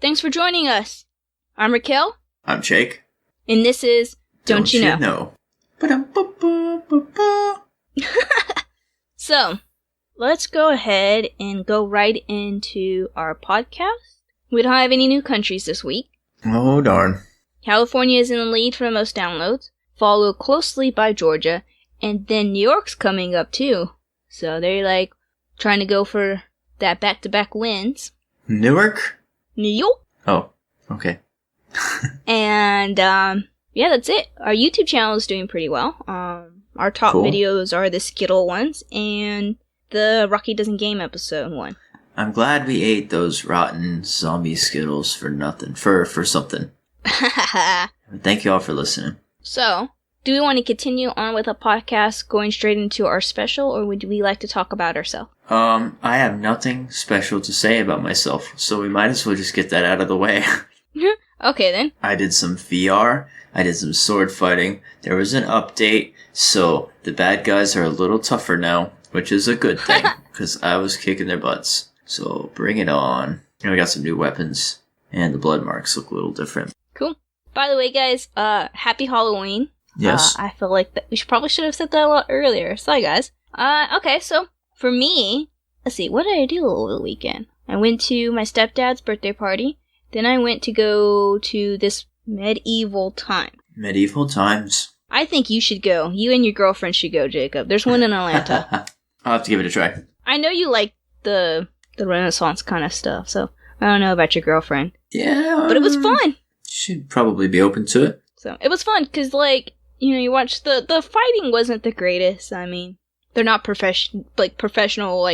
Thanks for joining us. I'm Raquel. I'm Jake. And this is Don't You Know? So, let's go ahead and go right into our podcast. We don't have any new countries this week. Oh, darn. California is in the lead for the most downloads, followed closely by Georgia, and then New York's coming up too. So they're trying to go for that back-to-back wins. Newark? New York. Oh, okay. And, yeah, that's it. Our YouTube channel is doing pretty well. Our top videos are the Skittle ones and the Rocky Doesn't Game episode one. I'm glad we ate those rotten zombie Skittles for nothing. For something. Thank you all for listening. So, do we want to continue on with a podcast going straight into our special, or would we like to talk about ourselves? I have nothing special to say about myself, so we might as well just get that out of the way. Okay, then. I did some VR. I did some sword fighting. There was an update, so the bad guys are a little tougher now, which is a good thing, because I was kicking their butts. So bring it on. And we got some new weapons, and the blood marks look a little different. Cool. By the way, guys, happy Halloween. Yes. I feel like that we probably should have said that a lot earlier. Sorry, guys. Okay, so for me, let's see, what did I do over the weekend? I went to my stepdad's birthday party. Then I went to go to this medieval time. Medieval times. I think you should go. You and your girlfriend should go, Jacob. There's one in Atlanta. I'll have to give it a try. I know you like the Renaissance kind of stuff, so I don't know about your girlfriend. Yeah. But it was fun. She'd probably be open to it. So, it was fun, because, you watch the fighting wasn't the greatest. I mean, they're not professional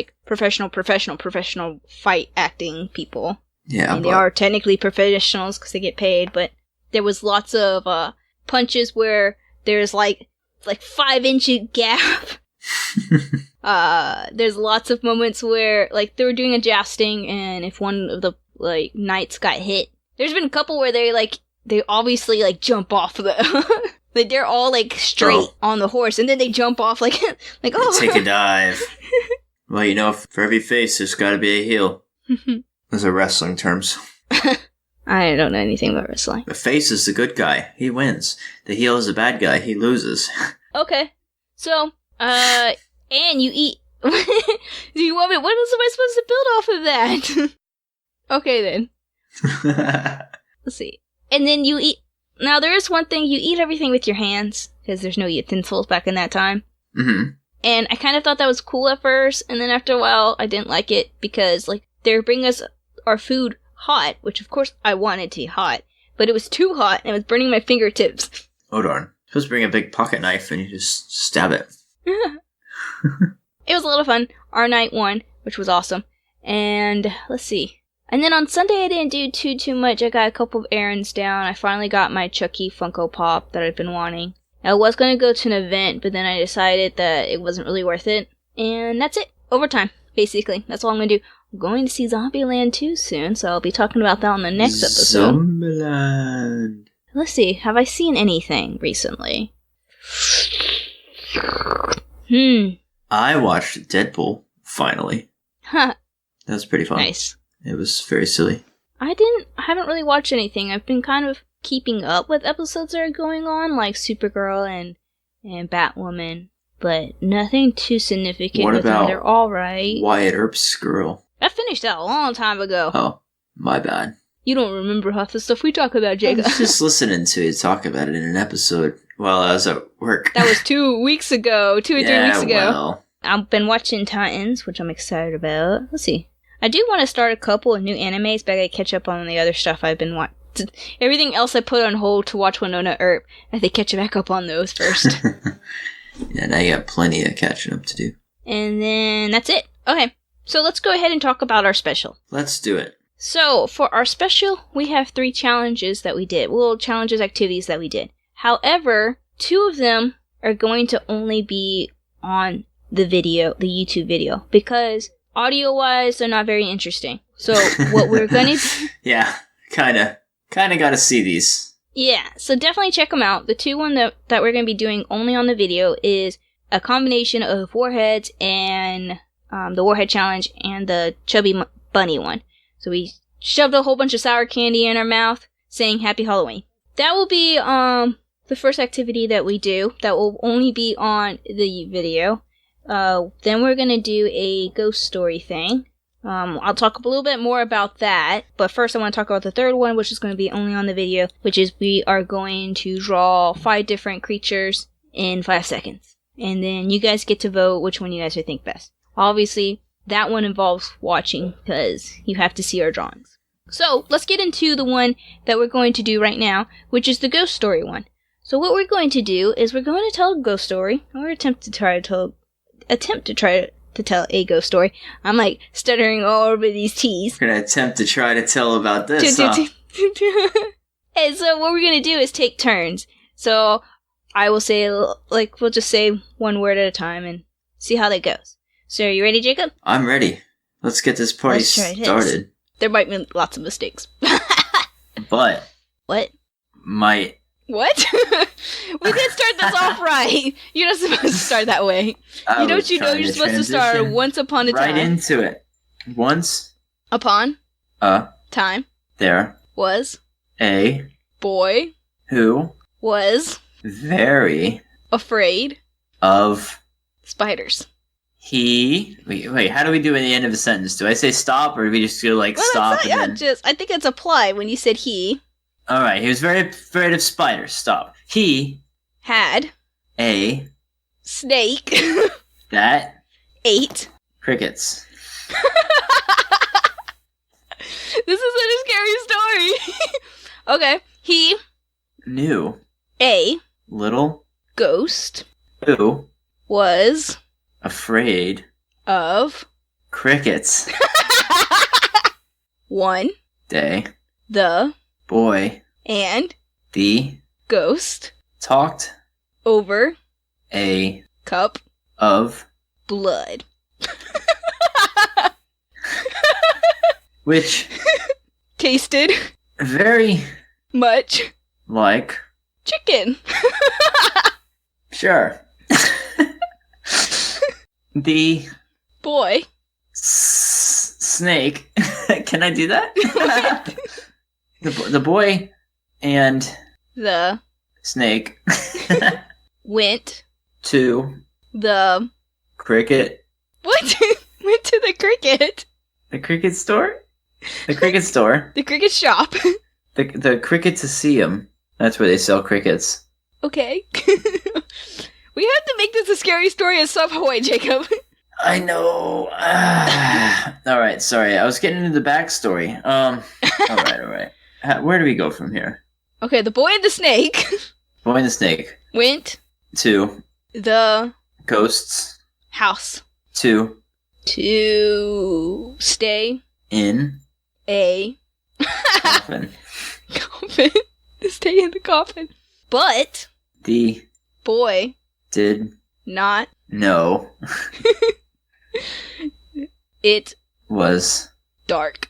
fight acting people. Yeah, they are technically professionals because they get paid, but there was lots of punches where there's 5-inch gap. There's lots of moments where they were doing a jousting, and if one of the knights got hit, there's been a couple where they obviously jump off the they're all straight on the horse, and then they jump off oh, take a dive. Well, for every face there's got to be a heel. Those are wrestling terms. I don't know anything about wrestling. The face is the good guy. He wins. The heel is the bad guy. He loses. Okay. So, and you eat... Do you want me... What else am I supposed to build off of that? Okay, then. Let's see. And then you eat... Now, there is one thing. You eat everything with your hands, because there's no utensils back in that time. Mm-hmm. And I kind of thought that was cool at first, and then after a while, I didn't like it, because, they're bringing us our food hot, which of course I wanted to be hot, but it was too hot and it was burning my fingertips. Oh darn. Supposed to bring a big pocket knife and you just stab it. It was a lot of fun. Our night won, which was awesome. And let's see. And then on Sunday I didn't do too much. I got a couple of errands down. I finally got my Chucky Funko Pop that I've been wanting. I was going to go to an event, but then I decided that it wasn't really worth it. And that's it. Overtime, basically. That's all I'm going to do. I'm going to see Zombieland 2 soon, so I'll be talking about that on the next episode. Zombieland. Let's see, have I seen anything recently? I watched Deadpool, finally. Huh. That was pretty fun. Nice. It was very silly. I haven't really watched anything. I've been kind of keeping up with episodes that are going on, like Supergirl and Batwoman, but nothing too significant with them. They're alright. Wyatt Earp's girl? I finished that a long time ago. Oh, my bad. You don't remember half the stuff we talk about, Jacob. I was just listening to you talk about it in an episode while I was at work. That was 2 weeks ago. 2 or 3 weeks ago. Well. I've been watching Titans, which I'm excited about. Let's see. I do want to start a couple of new animes, but I gotta catch up on the other stuff I've been watching. Everything else I put on hold to watch Winona Earp. I have to catch back up on those first. Yeah, now you got plenty of catching up to do. And then that's it. Okay. So let's go ahead and talk about our special. Let's do it. So, for our special, we have 3 challenges that we did. Well, challenges, activities that we did. However, 2 of them are going to only be on the video, the YouTube video, because audio-wise, they're not very interesting. So, what we're going to... Yeah, kind of gotta see these. Yeah, so definitely check them out. The 2 one that we're going to be doing only on the video is a combination of Warheads and... the Warhead Challenge and the Chubby Bunny one. So we shoved a whole bunch of sour candy in our mouth, saying Happy Halloween. That will be the first activity that we do. That will only be on the video. Then we're gonna do a ghost story thing. I'll talk a little bit more about that, but first I want to talk about the third one, which is going to be only on the video, which is we are going to draw 5 different creatures in 5 seconds. And then you guys get to vote which one you guys think best. Obviously, that one involves watching, because you have to see our drawings. So, let's get into the one that we're going to do right now, which is the ghost story one. So what we're going to do is we're going to tell a ghost story, or attempt to try to tell a ghost story. I'm like stuttering all over these T's. We're gonna attempt to try to tell about this, huh? And so what we're gonna do is take turns. So I will say, like, we'll just say one word at a time and see how that goes. So are you ready, Jacob? I'm ready. Let's get this party started. There might be lots of mistakes. But. What? What? We did start this off right. You're not supposed to start that way. You're supposed to start once upon a time. Right into it. Once. Upon. A. Time. There. Was. A. Boy. Who. Was. Very. Afraid. Of. Spiders. He. Wait, how do we do in the end of a sentence? Do I say stop, or do we just go like stop? I think it's apply when you said he. Alright, he was very afraid of spiders. Stop. He had a snake that ate crickets. This is such a scary story. Okay. He knew a little ghost who was afraid of crickets. One day the boy and the ghost talked over a cup of blood. Which tasted very much like chicken. Sure. The boy snake. Can I do that? The boy and the snake went to the cricket. What? Went to the cricket. The cricket store? The cricket store. The cricket shop. The Cricketaseum. That's where they sell crickets. Okay. We have to make this a scary story at some point, Jacob. I know. Alright, sorry. I was getting into the backstory. Alright. Where do we go from here? Okay, the boy and the snake. Boy and the snake. Went. To. The. Ghosts. House. To. Stay. In. A. Coffin. Coffin. To stay in the coffin. But. The. Boy. Did. Not. No. It. Was. Dark.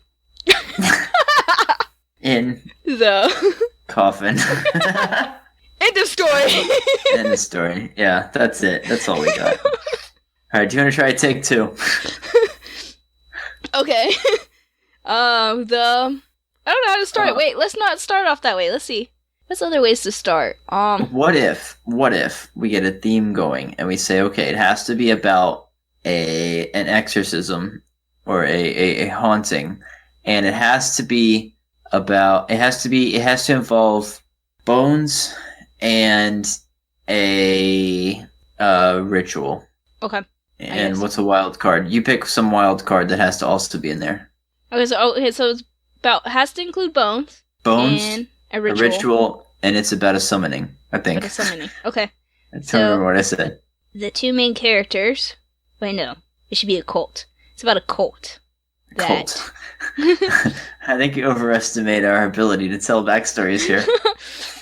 In. The. Coffin. End of story. End of story. Yeah, that's it. That's all we got. Alright, do you want to try take 2? Okay. I don't know how to start it. Wait, let's not start off that way. Let's see. What's other ways to start? What if we get a theme going and we say, okay, it has to be about an exorcism or a haunting, and it has to involve bones and a ritual. Okay. And what's a wild card? You pick some wild card that has to also be in there. Okay, so it's has to include bones. Bones. And a ritual, and it's about a summoning, I think. About a summoning. Okay. I don't remember what I said. The 2 main characters. Wait, no. It should be a cult. It's about a cult. Cult. I think you overestimate our ability to tell backstories here.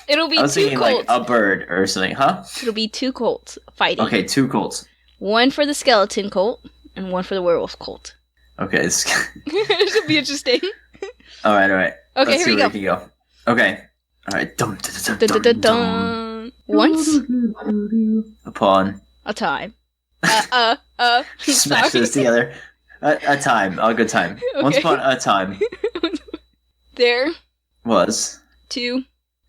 It'll be 2 cults. I was thinking like a bird or something, huh? It'll be 2 cults fighting. Okay, 2 cults. One for the skeleton cult, and one for the werewolf cult. Okay, This will be interesting. Alright. Okay, Let's here we go. Okay. Alright. Dun, dun, dun. Once upon a time. Smash those together. A time. A good time. Okay. Once upon a time. There was two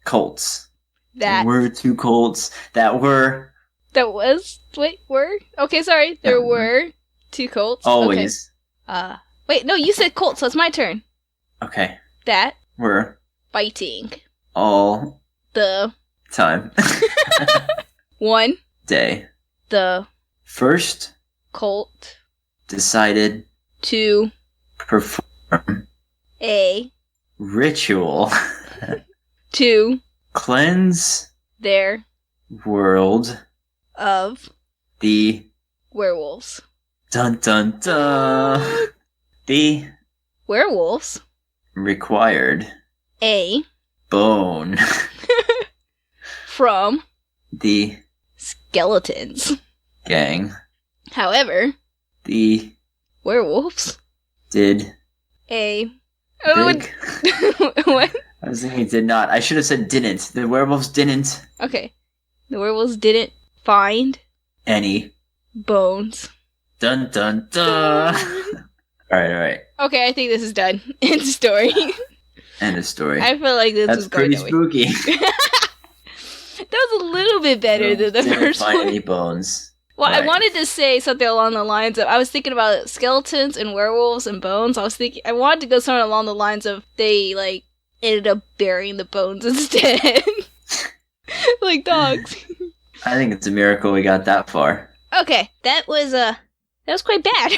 colts. that There were 2 colts that were okay, sorry. There That were 2 colts. always. Okay. Wait, no, you said colt, so it's my turn. Okay. That Were fighting all the time. one Day. the First colt decided to perform a ritual to cleanse their world of the werewolves. dun dun dun the Werewolves required a bone from the skeletons. gang. However, The werewolves did a big. what? I was thinking did not. I should have said didn't. The werewolves didn't Okay. The werewolves didn't find any. bones. Dun dun dun. Alright. Okay, I think this is done. End of story. End of story. I feel like this That's is going pretty that way. spooky. That was a little bit better than the Didn't first find one. any bones. Well, I Right. wanted to say something along the lines of I was thinking about skeletons and werewolves and bones. I wanted to go somewhere along the lines of they like ended up burying the bones instead, like dogs. I think it's a miracle we got that far. Okay, that was quite bad.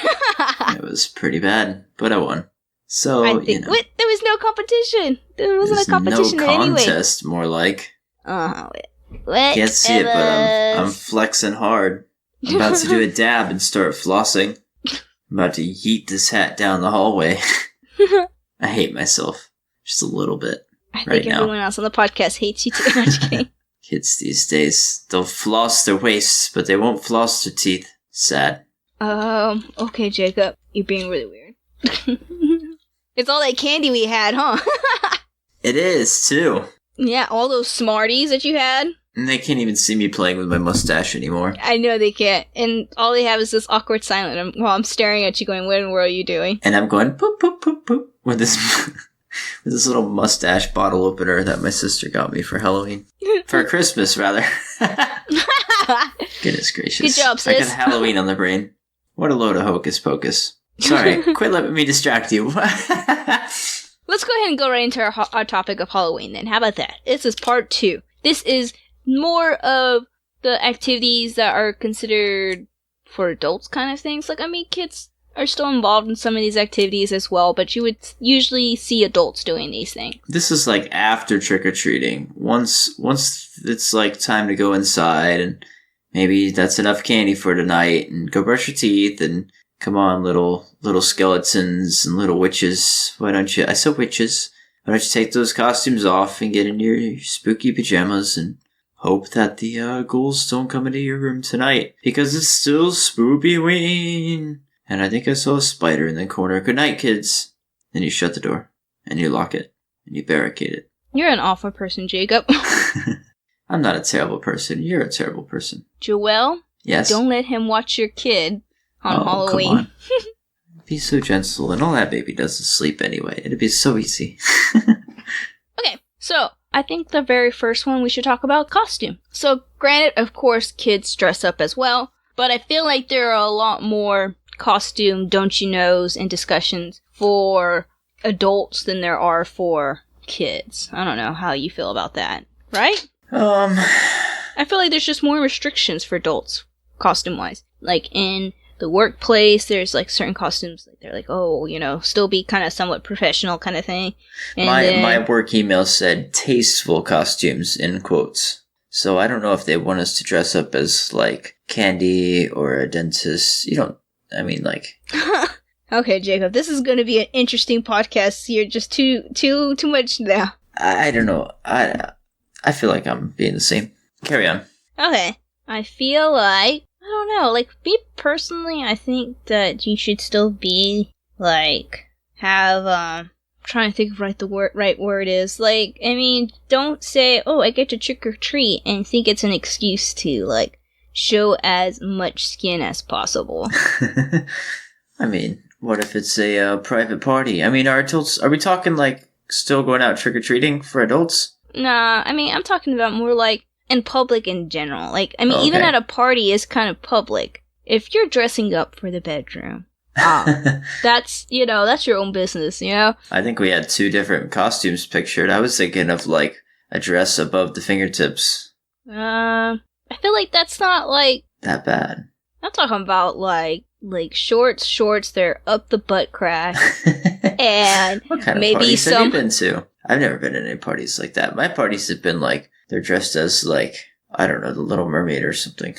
It was pretty bad, but I won. So, I think what there was no competition. There wasn't there's a competition no in any way. contest, more like. What? Can't see it, but I'm flexing hard. I'm about to do a dab and start flossing. I'm about to yeet this hat down the hallway. I hate myself. Just a little bit. I think right now. everyone else on the podcast hates you too much. Kids these days, they'll floss their waists, but they won't floss their teeth. Sad. Okay, Jacob. You're being really weird. It's all that candy we had, huh? It is, too. Yeah, all those Smarties that you had. And they can't even see me playing with my mustache anymore. I know they can't. And all they have is this awkward silence while I'm staring at you going, what in the world are you doing? And I'm going poop, poop, poop, poop with this with this little mustache bottle opener that my sister got me for Halloween. For Christmas, rather. Goodness gracious. Good job, I sis. got Halloween on the brain. What a load of hocus pocus. Sorry, quit letting me distract you. Let's go ahead and go right into our topic of Halloween then. How about that? This is part 2. This is more of the activities that are considered for adults kind of things. Like, I mean, kids are still involved in some of these activities as well, but you would usually see adults doing these things. This is like after trick-or-treating. Once it's like time to go inside and maybe that's enough candy for tonight and go brush your teeth and come on, little skeletons and little witches. Why don't you, I said witches. Why don't you take those costumes off and get in your spooky pajamas and hope that the ghouls don't come into your room tonight because it's still Spoopy-ween. And I think I saw a spider in the corner. Good night, kids. Then you shut the door and you lock it and you barricade it. You're an awful person, Jacob. I'm not a terrible person. You're a terrible person. Joelle, Yes. don't let him watch your kid on Halloween. Come on. Be so gentle, and all that baby does is sleep anyway. It'd be so easy. Okay, so I think the very first one we should talk about costume. So granted, of course, kids dress up as well, but I feel like there are a lot more costume don't you knows and discussions for adults than there are for kids. I don't know how you feel about that, right? I feel like there's just more restrictions for adults, costume-wise. Like, in the workplace, there's, like, certain costumes, like, they're like, oh, you know, still be kind of somewhat professional kind of thing. And my work email said tasteful costumes, in quotes. So I don't know if they want us to dress up as, like, Candy or a dentist. Okay, Jacob, this is going to be an interesting podcast. You're just too much now. I don't know. I feel like I'm being the same. Carry on. Okay. I feel like, I don't know, like, me personally, I think that you should still be, like, have, I'm trying to think of what the right word is. Like, I mean, don't say, oh, I get to trick or treat, and think it's an excuse to, like, show as much skin as possible. I mean, what if it's a private party? I mean, are we talking, like, still going out trick-or-treating for adults? Nah, I mean, I'm talking about more like in public in general. Like, I mean, even at a party is kind of public. If you're dressing up for the bedroom, that's your own business, you know? I think we had 2 different costumes pictured. I was thinking of, like, a dress above the fingertips. I feel like that's not, like... that bad. I'm talking about, like shorts, they're up the butt crack. And what kind of maybe parties have you been to? I've never been to any parties like that. My parties have been, like, they're dressed as, like, I don't know, the Little Mermaid or something.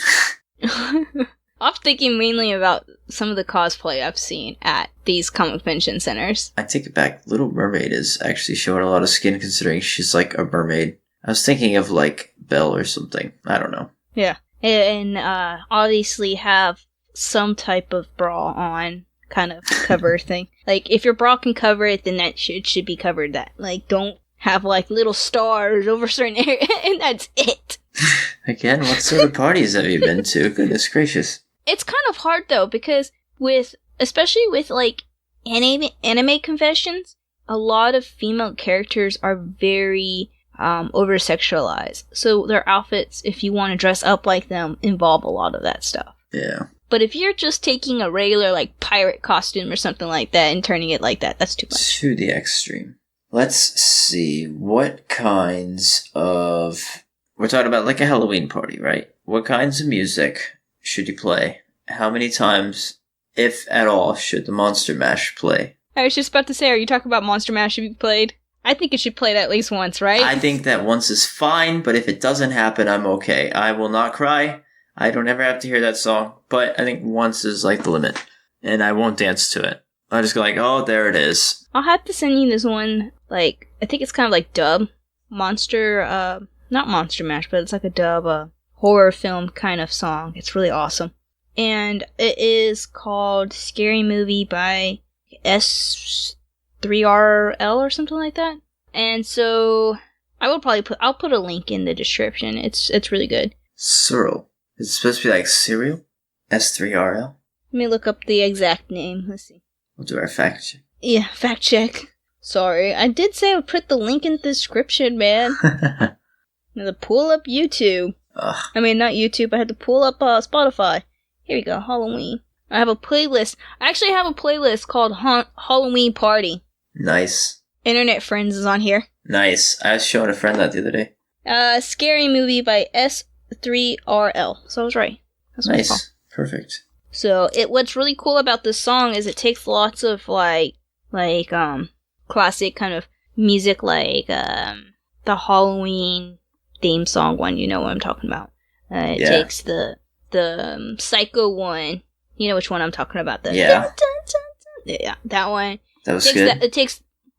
I'm thinking mainly about some of the cosplay I've seen at these comic convention centers. I take it back. Little Mermaid is actually showing a lot of skin considering she's like a mermaid. I was thinking of like Belle or something. I don't know. Yeah. And obviously have some type of bra on, kind of cover thing. Like, if your bra can cover it, then that should be covered. That, like, don't have like little stars over certain areas, and that's it. Again, what sort of parties have you been to? Goodness gracious. It's kind of hard though, because especially with like anime conventions, a lot of female characters are very over sexualized. So their outfits, if you want to dress up like them, involve a lot of that stuff. Yeah. But if you're just taking a regular like pirate costume or something like that and turning it like that, that's too much. To the extreme. Let's see, what kinds of... We're talking about like a Halloween party, right? What kinds of music should you play? How many times, if at all, should the Monster Mash play? I was just about to say, are you talking about Monster Mash have you played? I think it should play that at least once, right? I think that once is fine, but if it doesn't happen, I'm okay. I will not cry. I don't ever have to hear that song, but I think once is like the limit. And I won't dance to it. I'll just go like, oh, there it is. I'll have to send you this one, like, I think it's kind of like dub. Not Monster Mash, but it's like a dub, horror film kind of song. It's really awesome. And it is called Scary Movie by S3RL or something like that. And so I'll put a link in the description. It's really good. Cyril. It's supposed to be like cereal? S3RL? Let me look up the exact name. Let's see. We'll do our fact check. Yeah, fact check. Sorry. I did say I would put the link in the description, man. I had to pull up YouTube. Ugh. I mean, not YouTube. I had to pull up Spotify. Here we go. Halloween. I have a playlist. I actually have a playlist called Halloween Party. Nice. Internet Friends is on here. Nice. I was showing a friend that the other day. Scary Movie by S3RL. So I was right. That's what it's called. Nice. Perfect. So what's really cool about this song is it takes lots of like classic kind of music, like the Halloween theme song one. You know what I'm talking about. It takes the Psycho one. You know which one I'm talking about. Yeah, that one. That was good.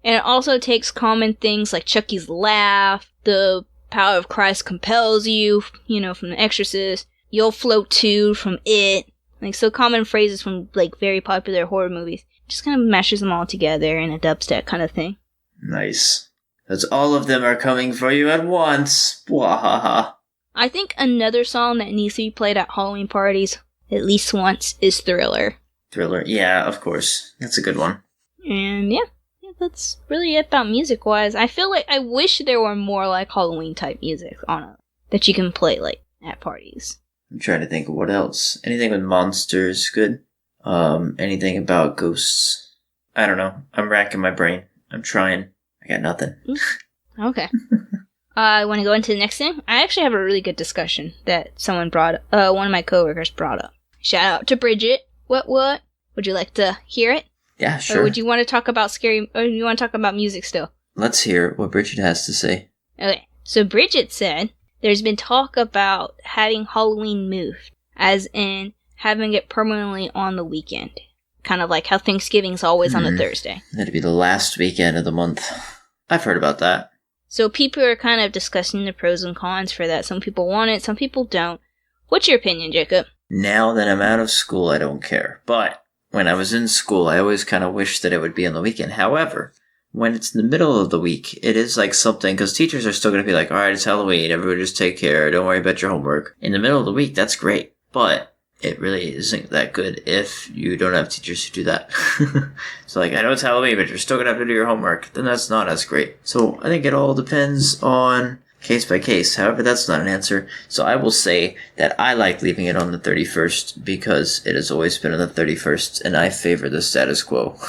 And it also takes common things like Chucky's laugh, the power of Christ compels you, from The Exorcist. You'll float too from It. Like, so common phrases from, like, very popular horror movies. Just kind of mashes them all together in a dubstep kind of thing. Nice. That's all of them are coming for you at once. Wahaha. I think another song that needs to be played at Halloween parties at least once is Thriller. Thriller, yeah, of course. That's a good one. And yeah, that's really it about music-wise. I feel like I wish there were more, like, Halloween-type music on it that you can play, like, at parties. I'm trying to think of what else. Anything with monsters, good. Anything about ghosts. I don't know. I'm racking my brain. I'm trying. I got nothing. Okay. I want to go into the next thing. I actually have a really good discussion that someone one of my coworkers brought up. Shout out to Bridget. What? Would you like to hear it? Yeah, sure. Or would you want to talk about or you want to talk about music still? Let's hear what Bridget has to say. Okay. So Bridget said, there's been talk about having Halloween moved, as in having it permanently on the weekend. Kind of like how Thanksgiving's always on a Thursday. That'd be the last weekend of the month. I've heard about that. So people are kind of discussing the pros and cons for that. Some people want it, some people don't. What's your opinion, Jacob? Now that I'm out of school, I don't care. But when I was in school, I always kind of wished that it would be on the weekend. However, when it's in the middle of the week, it is like something, because teachers are still going to be like, all right, it's Halloween, everybody just take care, don't worry about your homework. In the middle of the week, that's great. But it really isn't that good if you don't have teachers who do that. So, like, I know it's Halloween, but you're still gonna have to do your homework. Then that's not as great. So, I think it all depends on case by case. However, that's not an answer. So, I will say that I like leaving it on the 31st because it has always been on the 31st, and I favor the status quo.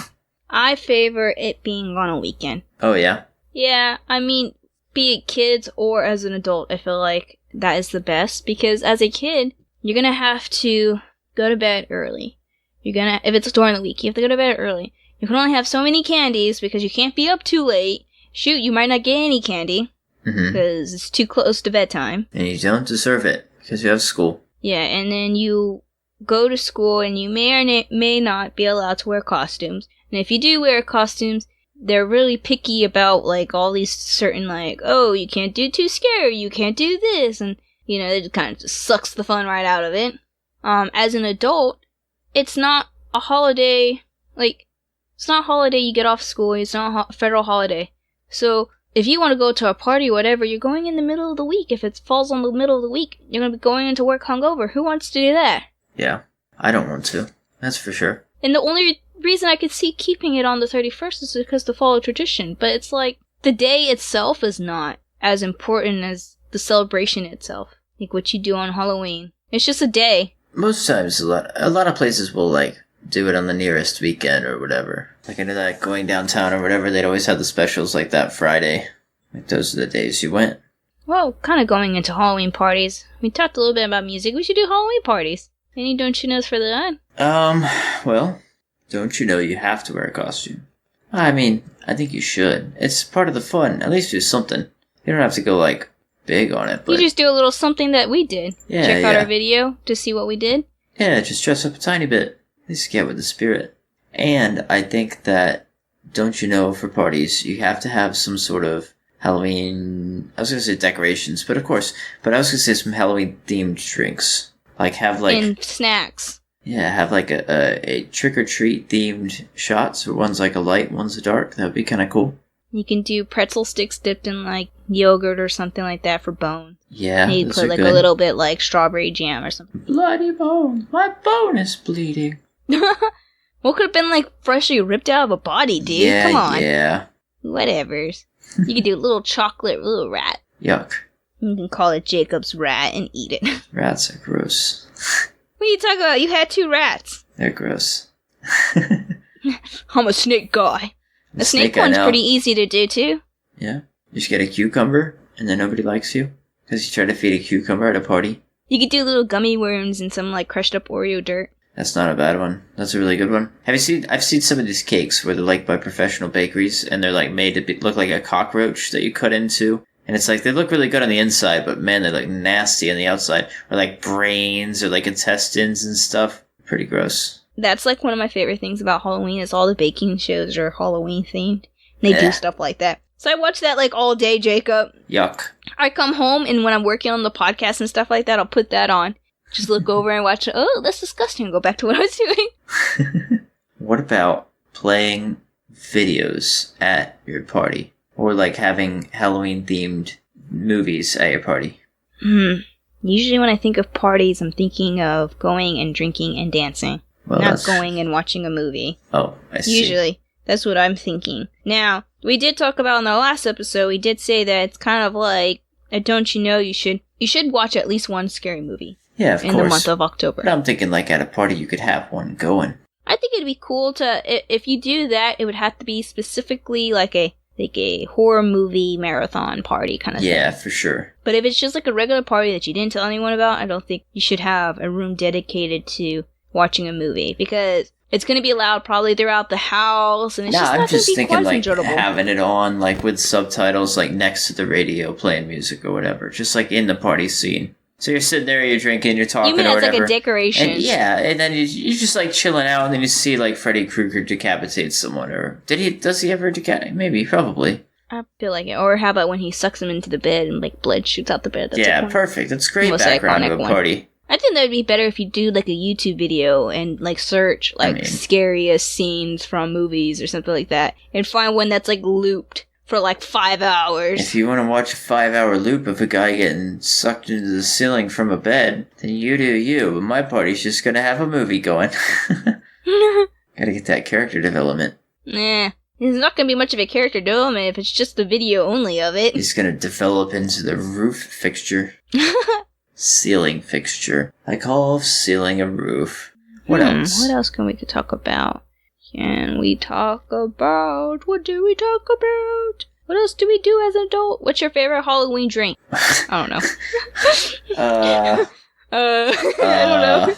I favor it being on a weekend. Oh, yeah? Yeah, I mean, be it kids or as an adult, I feel like that is the best. Because as a kid, you're gonna have to go to bed early. If it's during the week, you have to go to bed early. You can only have so many candies because you can't be up too late. Shoot, you might not get any candy because it's too close to bedtime. And you don't deserve it because you have school. Yeah, and then you go to school and you may or may not be allowed to wear costumes. And if you do wear costumes, they're really picky about, like, all these certain, like, oh, you can't do too scary, you can't do this, and, you know, it just kind of just sucks the fun right out of it. As an adult, it's not a holiday, like, it's not a holiday you get off school, it's not a federal holiday. So, if you want to go to a party or whatever, you're going in the middle of the week. If it falls on the middle of the week, you're going to be going into work hungover. Who wants to do that? Yeah, I don't want to. That's for sure. And the only reason I could see keeping it on the 31st is because to follow tradition. But it's like, the day itself is not as important as the celebration itself. Like what you do on Halloween. It's just a day. Most times, a lot of places will, like, do it on the nearest weekend or whatever. Like, I know that going downtown or whatever, they'd always have the specials like that Friday. Like, those are the days you went. Well, kind of going into Halloween parties. We talked a little bit about music. We should do Halloween parties. Any don't you knows for that? Well, don't you know you have to wear a costume? I mean, I think you should. It's part of the fun. At least do something. You don't have to go, like, big on it, but... You just do a little something that we did. Yeah, check out our video to see what we did. Yeah, just dress up a tiny bit. Just get with the spirit. And I think that, don't you know, for parties, you have to have some sort of Halloween... I was going to say decorations, but of course. But I was going to say some Halloween-themed drinks. Like, have, like... And snacks. Yeah, have, like, a trick-or-treat themed shots. Or one's, like, a light, one's a dark. That would be kind of cool. You can do pretzel sticks dipped in, like, yogurt or something like that for bone. Yeah, maybe put, like, good. A little bit, like, strawberry jam or something. Bloody bone. My bone is bleeding. What could have been, like, freshly ripped out of a body, dude? Yeah, come on. Yeah. Whatevers. You could do a little chocolate little rat. Yuck. You can call it Jacob's rat and eat it. Rats are gross. What are you talking about? You had 2 rats. They're gross. I'm a snake guy. The snake one's pretty easy to do, too. Yeah. You just get a cucumber, and then nobody likes you. Because you try to feed a cucumber at a party. You could do little gummy worms and some, like, crushed up Oreo dirt. That's not a bad one. That's a really good one. I've seen some of these cakes where they're, like, by professional bakeries, and they're, like, made to look like a cockroach that you cut into. And it's like, they look really good on the inside, but man, they look nasty on the outside. Or, like, brains or, like, intestines and stuff. Pretty gross. That's, like, one of my favorite things about Halloween is all the baking shows are Halloween-themed. They do stuff like that. So I watch that, like, all day, Jacob. Yuck. I come home, and when I'm working on the podcast and stuff like that, I'll put that on. Just look over and watch it. Oh, that's disgusting. And go back to what I was doing. What about playing videos at your party? Or, like, having Halloween-themed movies at your party? Usually when I think of parties, I'm thinking of going and drinking and dancing. Well, not going and watching a movie. Oh, I see. Usually. That's what I'm thinking. Now, we did talk about in our last episode, we did say that it's kind of like, don't you know, you should watch at least one scary movie. Yeah, of course. In the month of October. But I'm thinking, like, at a party you could have one going. I think it'd be cool to, if you do that, it would have to be specifically like a horror movie marathon party kind of thing. Yeah, for sure. But if it's just like a regular party that you didn't tell anyone about, I don't think you should have a room dedicated to watching a movie. Because it's going to be loud probably throughout the house, and it's just not going to be quite enjoyable. Having it on, like, with subtitles, like, next to the radio playing music or whatever. Just, like, in the party scene. So you're sitting there, you're drinking, you're talking, or whatever. You mean it's like a decoration? And, yeah, and then you're just, like, chilling out, and then you see, like, Freddy Krueger decapitate someone, or... Does he ever decapitate? Maybe, probably. I feel like it. Or how about when he sucks him into the bed and, like, blood shoots out the bed? That's perfect. That's great background of a party. I think that would be better if you do, like, a YouTube video and, like, search, like, scariest scenes from movies or something like that, and find one that's, like, looped for like 5 hours. If you want to watch a 5-hour loop of a guy getting sucked into the ceiling from a bed, then you do you. But my party's just gonna have a movie going. Gotta get that character development. Nah. There's not gonna be much of a character development if it's just the video only of it. He's gonna develop into the roof fixture. Ceiling fixture. I call ceiling a roof. What else? What else can we talk about? What do we talk about? What else do we do as an adult? What's your favorite Halloween drink? I don't know. I don't know.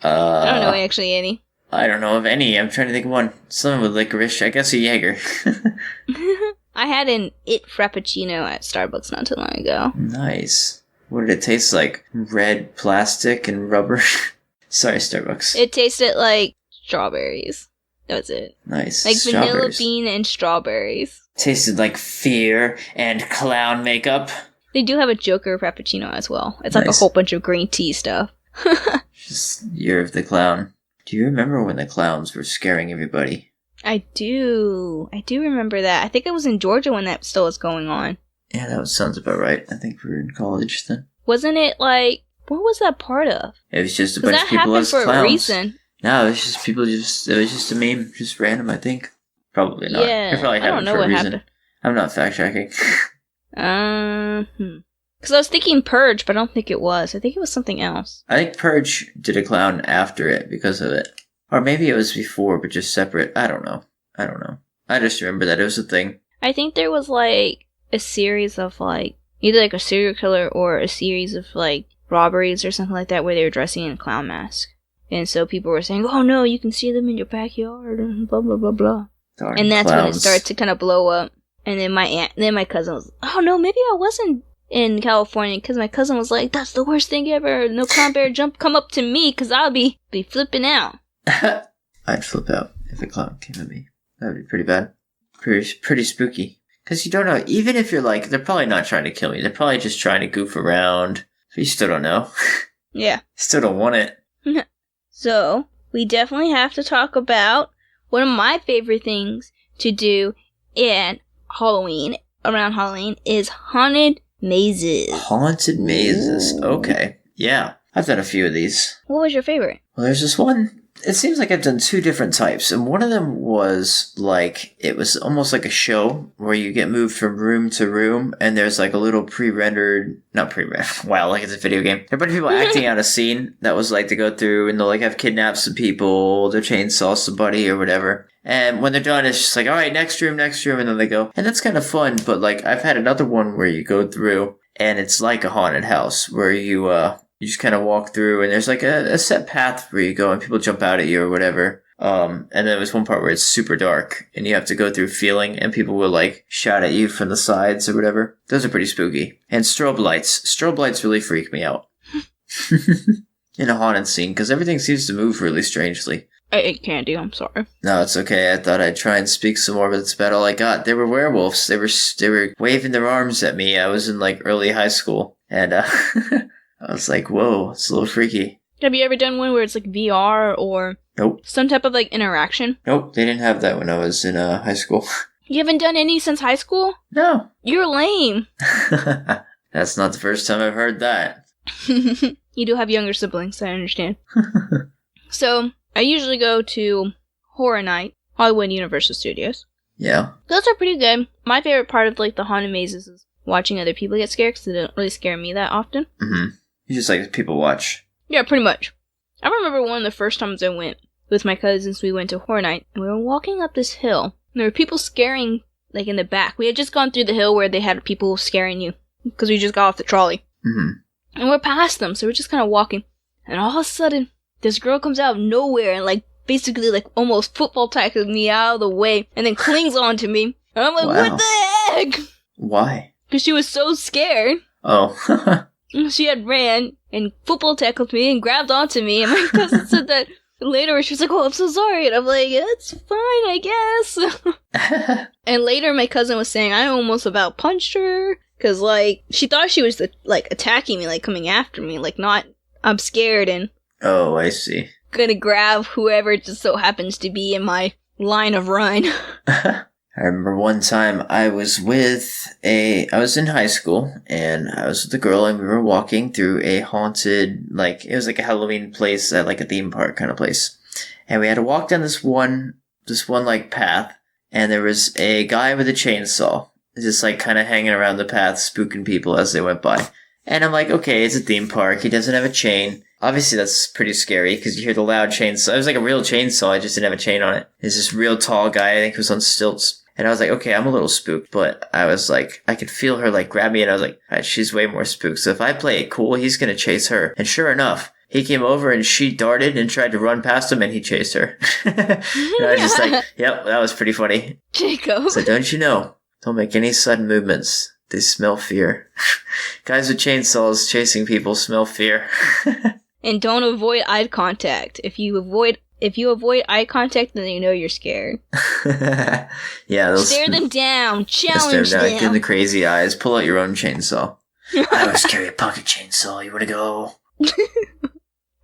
I don't know actually any. I don't know of any. I'm trying to think of one. Something with licorice. I guess a Jaeger. I had an It Frappuccino at Starbucks not too long ago. Nice. What did it taste like? Red plastic and rubber? Sorry, Starbucks. It tasted like strawberries. That was it. Nice. Like vanilla bean and strawberries. Tasted like fear and clown makeup. They do have a Joker Frappuccino as well. It's like a whole bunch of green tea stuff. Just Year of the Clown. Do you remember when the clowns were scaring everybody? I do. I do remember that. I think I was in Georgia when that still was going on. Yeah, that sounds about right. I think we were in college then. Wasn't it like... What was that part of? It was just a bunch of people as clowns. That happened for a reason. No, it was just people it was just a meme. Just random, I think. Probably not. Yeah, it probably happened for a reason. Happened. I'm not fact-checking. Because I was thinking Purge, but I don't think it was. I think it was something else. I think Purge did a clown after it because of it. Or maybe it was before, but just separate. I don't know. I just remember that it was a thing. I think there was, like, a series of, like, either, like, a serial killer or a series of, like, robberies or something like that where they were dressing in a clown mask. And so people were saying, oh no, you can see them in your backyard and blah, blah, blah, blah. Darn and that's clowns. when it started to kind of blow up. And then my cousin was, oh no, maybe I wasn't in California, because my cousin was like, that's the worst thing ever. No clown bear come up to me, because I'll be flipping out. I'd flip out if a clown came at me. That would be pretty bad. Pretty spooky. Because you don't know, even if you're like, they're probably not trying to kill me. They're probably just trying to goof around. But you still don't know. Yeah. Still don't want it. So, we definitely have to talk about one of my favorite things to do around Halloween, is haunted mazes. Haunted mazes. Okay. Yeah. I've done a few of these. What was your favorite? Well, there's this one. It seems like I've done two different types. And one of them was like, it was almost like a show where you get moved from room to room. And there's like a little not pre-rendered. Wow, like it's a video game. There are a bunch of people acting out a scene that was like to go through, and they'll like have kidnapped some people, they'll chainsaw somebody or whatever. And when they're done, it's just like, all right, next room. And then they go. And that's kind of fun. But like, I've had another one where you go through and it's like a haunted house where you just kind of walk through, and there's like a set path where you go and people jump out at you or whatever. And then there was one part where it's super dark and you have to go through feeling, and people will like shout at you from the sides or whatever. Those are pretty spooky. And strobe lights really freak me out in a haunted scene, because everything seems to move really strangely. It can't do, I'm sorry. No, it's okay. I thought I'd try and speak some more, but that's about all I got. They were werewolves. They were waving their arms at me. I was in like early high school, and I was like, whoa, it's a little freaky. Have you ever done one where it's like VR or Nope. Some type of like interaction? Nope, they didn't have that when I was in high school. You haven't done any since high school? No. You're lame. That's not the first time I've heard that. You do have younger siblings, I understand. So, I usually go to Horror Night, Hollywood Universal Studios. Yeah. Those are pretty good. My favorite part of like the haunted mazes is watching other people get scared, because they don't really scare me that often. Mm-hmm. You just like people watch. Yeah, pretty much. I remember one of the first times I went with my cousins. We went to Horror Night, and we were walking up this hill, and there were people scaring, like, in the back. We had just gone through the hill where they had people scaring you, because we just got off the trolley. Mm-hmm. And we're past them, so we're just kind of walking. And all of a sudden, this girl comes out of nowhere and, like, basically, like, almost football tackles me out of the way, and then clings onto me. And I'm like, wow. What the heck? Why? Because she was so scared. Oh. She had ran and football tackled me and grabbed onto me, and my cousin said that later. She was like, oh, I'm so sorry. And I'm like, it's fine, I guess. And later my cousin was saying I almost about punched her, because, like, she thought she was, like, attacking me, like, coming after me, like, not, I'm scared and... Oh, I see. Gonna grab whoever just so happens to be in my line of run. I remember one time I was in high school and I was with a girl and we were walking through a haunted, it was like a Halloween place at like a theme park kind of place. And we had to walk down this one like path and there was a guy with a chainsaw just like kind of hanging around the path spooking people as they went by. And I'm like, okay, it's a theme park. He doesn't have a chain. Obviously, that's pretty scary because you hear the loud chainsaw. It was like a real chainsaw. I just didn't have a chain on it. It's this real tall guy. I think he was on stilts. And I was like, okay, I'm a little spooked. But I was like, I could feel her like grab me. And I was like, all right, she's way more spooked. So if I play it cool, he's going to chase her. And sure enough, he came over and she darted and tried to run past him and he chased her. And I was just like, yep, that was pretty funny. Jacob. So don't you know, don't make any sudden movements. They smell fear. Guys with chainsaws chasing people smell fear. And don't avoid eye contact. If you avoid eye contact, then you know you're scared. Yeah, those stare them down. Challenge them. them. Give them the crazy eyes. Pull out your own chainsaw. I always carry a pocket chainsaw. You wanna go?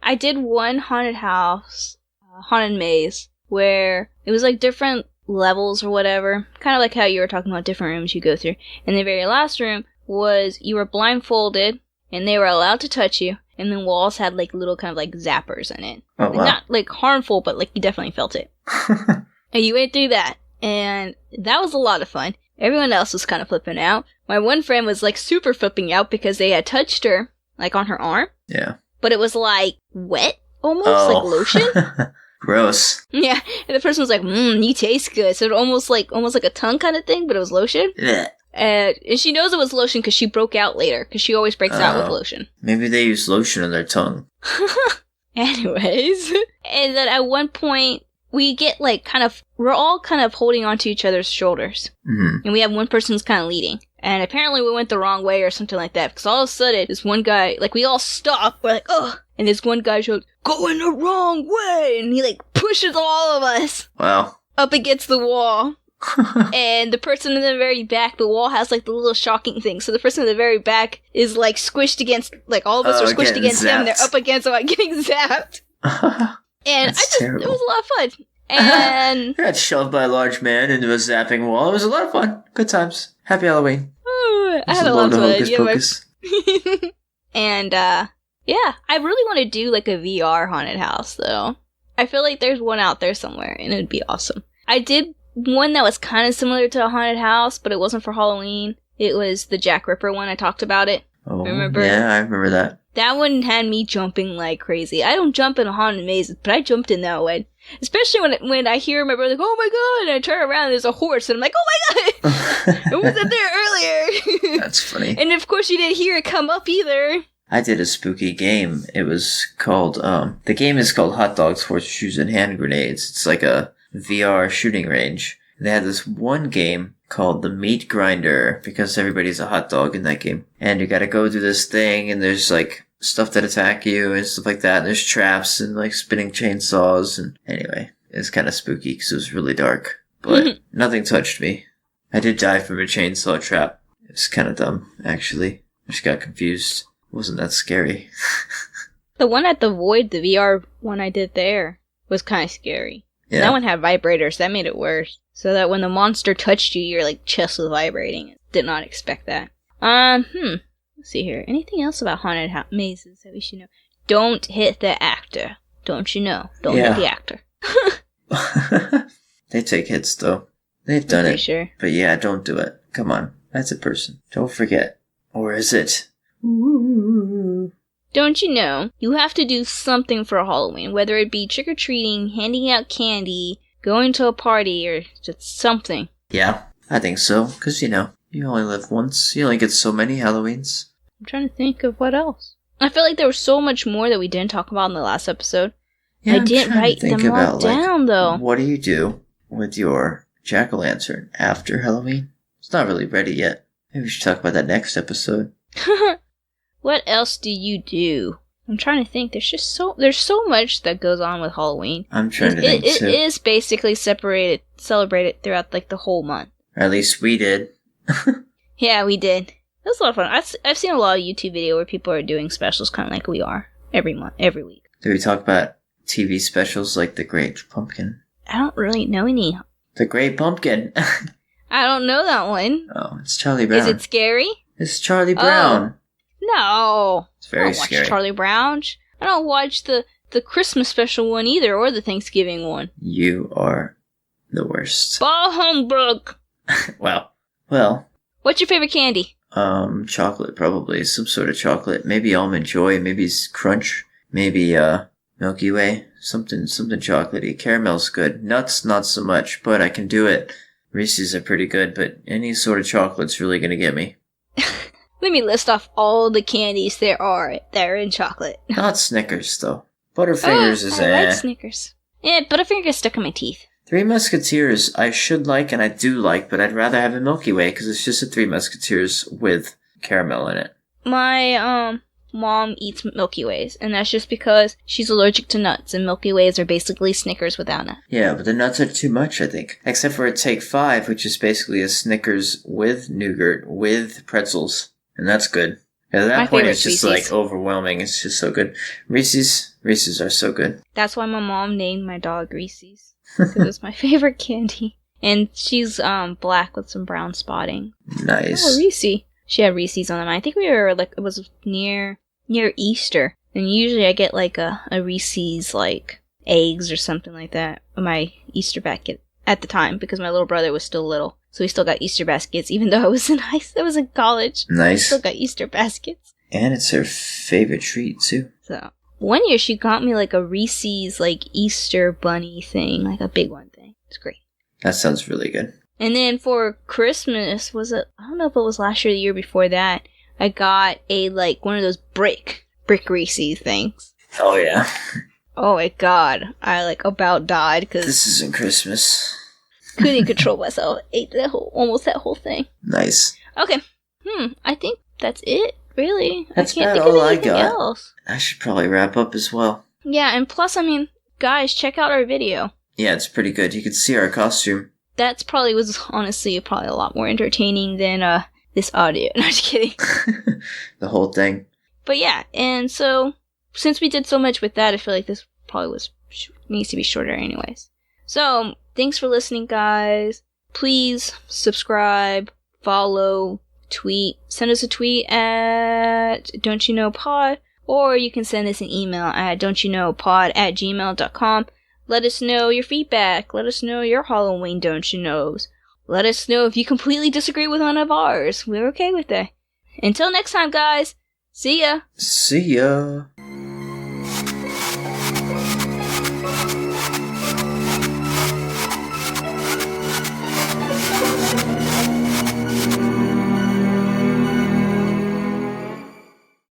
I did one haunted house, haunted maze, where it was like different levels or whatever, kind of like how you were talking about different rooms you go through. And the very last room was you were blindfolded and they were allowed to touch you, and the walls had like little kind of like zappers in it. Oh, wow. Not like harmful, but like you definitely felt it. And you went through that, and that was a lot of fun. Everyone else was kind of flipping out. My one friend was like super flipping out because they had touched her like on her arm. Yeah. But it was like wet almost, like lotion. Gross. Yeah, and the person was like, you taste good. So it almost like a tongue kind of thing, but it was lotion. Yeah. And she knows it was lotion because she broke out later, because she always breaks out with lotion. Maybe they use lotion on their tongue. Anyways. And then at one point, we get like we're all kind of holding onto each other's shoulders. Mm-hmm. And we have one person who's kind of leading. And apparently we went the wrong way or something like that, because all of a sudden, this one guy, like we all stop, we're like, ugh. And this one guy shouts, going the wrong way! And he like pushes all of us. Wow. Up against the wall. And the person in the very back, the wall has like the little shocking thing. So the person in the very back is like squished against, like all of us are squished against him. They're up against him, like getting zapped. And terrible. It was a lot of fun. And I got shoved by a large man into a zapping wall. It was a lot of fun. Good times. Happy Halloween. I had a lot of fun. Hocus Pocus. And yeah, I really want to do like a VR haunted house though. I feel like there's one out there somewhere and it would be awesome. I did one that was kind of similar to a haunted house, but it wasn't for Halloween. It was the Jack Ripper one. I talked about it. Oh, remember? Yeah, I remember that. That one had me jumping like crazy. I don't jump in haunted mazes, but I jumped in that one. Especially when I hear my brother like, oh my god, and I turn around and there's a horse, and I'm like, oh my god! It wasn't there earlier! That's funny. And of course you didn't hear it come up either. I did a spooky game. It was called, the game is called Hot Dogs, Horseshoes, and Hand Grenades. It's like a VR shooting range. They had this one game called the Meat Grinder, because everybody's a hot dog in that game. And you gotta go do this thing, and there's like stuff that attack you and stuff like that, and there's traps and like spinning chainsaws, and anyway, it's kind of spooky because it was really dark. But nothing touched me. I did die from a chainsaw trap. It was kind of dumb, actually. I just got confused. It wasn't that scary. The one at the Void, the VR one I did there, was kind of scary. Yeah. That one had vibrators. That made it worse. So that when the monster touched you, your like chest was vibrating. Did not expect that. Let's see here. Anything else about haunted mazes that we should know? Don't hit the actor. Don't you know? Don't hit the actor. They take hits though. They've done it. Sure. But yeah, don't do it. Come on. That's a person. Don't forget. Or is it? Don't you know? You have to do something for Halloween, whether it be trick-or-treating, handing out candy, going to a party, or just something. Yeah, I think so. Because, you only live once. You only get so many Halloweens. I'm trying to think of what else. I feel like there was so much more that we didn't talk about in the last episode. Yeah, I didn't write them all down, though. What do you do with your jack-o'-lantern after Halloween? It's not really ready yet. Maybe we should talk about that next episode. What else do you do? I'm trying to think. There's so much that goes on with Halloween. I'm trying to think too. It is basically celebrated throughout like the whole month. Or at least we did. Yeah, we did. It was a lot of fun. I've seen a lot of YouTube video where people are doing specials kind of like we are every month, every week. Did we talk about TV specials like The Great Pumpkin? I don't really know any. The Great Pumpkin. I don't know that one. Oh, it's Charlie Brown. Is it scary? It's Charlie Brown. No. It's very I don't watch scary. Charlie Brown. I don't watch the Christmas special one either, or the Thanksgiving one. You are the worst. Bah humbug! Well. What's your favorite candy? Chocolate, probably. Some sort of chocolate. Maybe Almond Joy, maybe Crunch, maybe, Milky Way. Something chocolatey. Caramel's good. Nuts, not so much, but I can do it. Reese's are pretty good, but any sort of chocolate's really gonna get me. Let me list off all the candies there are that are in chocolate. Not Snickers, though. Butterfingers is I like Snickers. Yeah, Butterfingers stuck in my teeth. Three Musketeers I should like and I do like, but I'd rather have a Milky Way because it's just a Three Musketeers with caramel in it. My mom eats Milky Ways, and that's just because she's allergic to nuts, and Milky Ways are basically Snickers without nuts. Yeah, but the nuts are too much, I think. Except for a Take 5, which is basically a Snickers with nougat with pretzels. And that's good. At that point, it's just Reese's. like overwhelming. It's just so good. Reese's are so good. That's why my mom named my dog Reese's. Because it's my favorite candy. And she's black with some brown spotting. Nice. Oh, Reese. She had Reese's on them. I think we were like, it was near Easter. And usually I get like a Reese's like eggs or something like that in my Easter basket at the time because my little brother was still little. So we still got Easter baskets, even though I was in college. Nice. Still got Easter baskets. And it's her favorite treat, too. So one year she got me like a Reese's like Easter bunny thing, like a big one thing. It's great. That sounds really good. And then for Christmas, I don't know if it was last year or the year before that, I got a like one of those brick Reese's things. Oh, yeah. Oh my god, I like about died because This isn't Christmas. couldn't control myself. Ate almost that whole thing. Nice. Okay. I think that's it, really. That's I can't about think of all I anything got. else. I should probably wrap up as well. Yeah, and plus, I mean, guys, check out our video. Yeah, it's pretty good. You can see our costume. That's was honestly probably a lot more entertaining than this audio. No, I'm just kidding. The whole thing. But yeah, and so since we did so much with that, I feel like this probably needs to be shorter anyways. So, thanks for listening, guys. Please subscribe, follow, tweet. Send us a tweet at don'tyouknowpod, or you can send us an email at don'tyouknowpod@gmail.com. Let us know your feedback. Let us know your Halloween don't you knows. Let us know if you completely disagree with one of ours. We're okay with that. Until next time, guys. See ya. See ya.